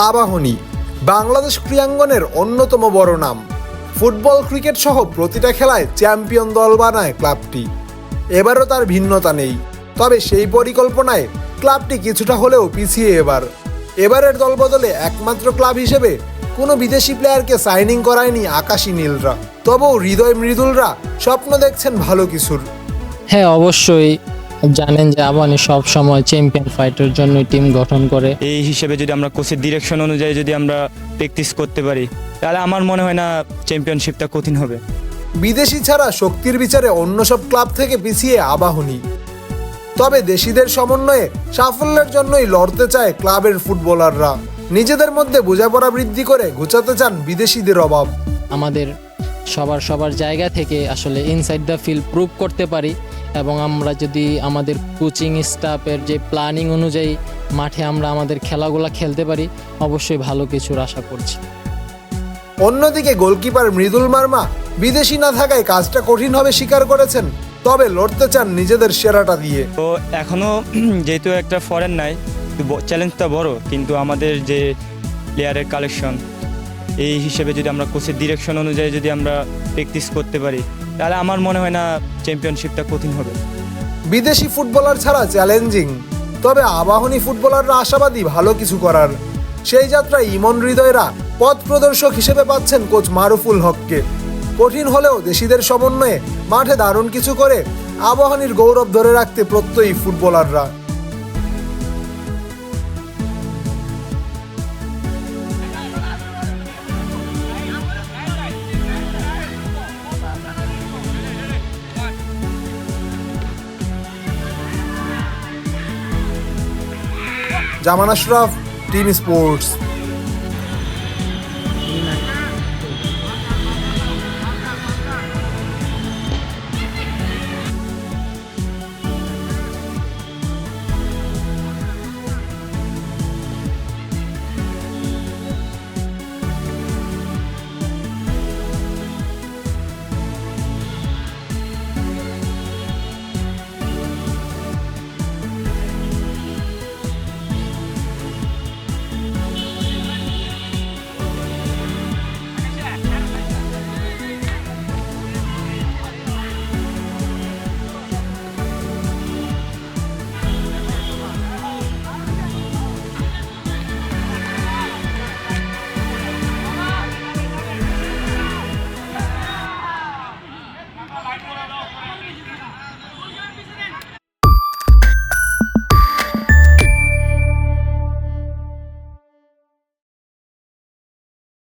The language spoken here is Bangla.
আবাহনী বাংলাদেশ ক্রীড়াঙ্গনের অন্যতম বড় নাম। ফুটবল, ক্রিকেট সহ প্রতিটা খেলায় চ্যাম্পিয়ন দল বানায় ক্লাবটি। এবারও তার ভিন্নতা নেই, তবে সেই পরিকল্পনায় ক্লাবটি কিছুটা হলেও পিছিয়ে। এবারের দলবদলে একমাত্র ক্লাব হিসেবে কোনো বিদেশি প্লেয়ারকে সাইনিং করায়নি আকাশী নীলরা। তবেও হৃদয় মৃদুলরা স্বপ্ন দেখছেন ভালো কিছুর। হ্যাঁ, অবশ্যই জানেন যে আবাহনী সব সময় চ্যাম্পিয়ন ফাইটের জন্য টিম গঠন করে। এই হিসেবে যদি আমরা কোচের ডিরেকশন অনুযায়ী যদি আমরা প্র্যাকটিস করতে পারি, তাহলে আমার মনে হয় না চ্যাম্পিয়নশিপটা কঠিন হবে। বিদেশি ছাড়া শক্তির বিচারে অন্য সব ক্লাব থেকে পিছিয়ে আবাহনী। তবে দেশিদের সমন্বয়ে সাফল্যের জন্যই লড়তে চায় ক্লাবের ফুটবলাররা। নিজেদের মধ্যে বোঝাপড়া বৃদ্ধি করে ঘুচাতে চান বিদেশিদের অভাব। আমাদের সবার জায়গা থেকে আসলে ইনসাইড দ্য ফিল্ড প্রুভ করতে পারি, এবং আমরা যদি আমাদের কোচিং স্টাফের যে প্ল্যানিং অনুযায়ী মাঠে আমরা আমাদের খেলাগুলো খেলতে পারি, অবশ্যই ভালো কিছুর আশা করছি। অন্যদিকে গোলকিপার মৃদুল মার্মা বিদেশি না থাকায় কাজটা কঠিন হবে স্বীকার করেছেন, তবে লড়তে চান নিজেদের সেরাটা দিয়ে। তো এখনও যেহেতু একটা ফরেন নাই, চ্যালেঞ্জটা বড়, কিন্তু আমাদের যে প্লেয়ারের কালেকশন, এই হিসেবে যদি আমরা কোচের ডিরেকশন অনুযায়ী যদি আমরা প্র্যাকটিস করতে পারি, তাহলে আমার মনে হয় না চ্যাম্পিয়নশিপটা কঠিন হবে। বিদেশি ফুটবলার ছাড়া চ্যালেঞ্জিং, তবে আবাহনী ফুটবলাররা আশাবাদী ভালো কিছু করার। সেই যাত্রায় ইমন হৃদয়রা পথ প্রদর্শক হিসেবে পাচ্ছেন কোচ মারুফুল হককে। কঠিন হলেও দেশিদের সমন্বয়ে মাঠে দারুণ কিছু করে আবাহনীর গৌরব ধরে রাখতে প্রত্যয়ী ফুটবলাররা। জামান আশরাফ, টিম স্পোর্টস।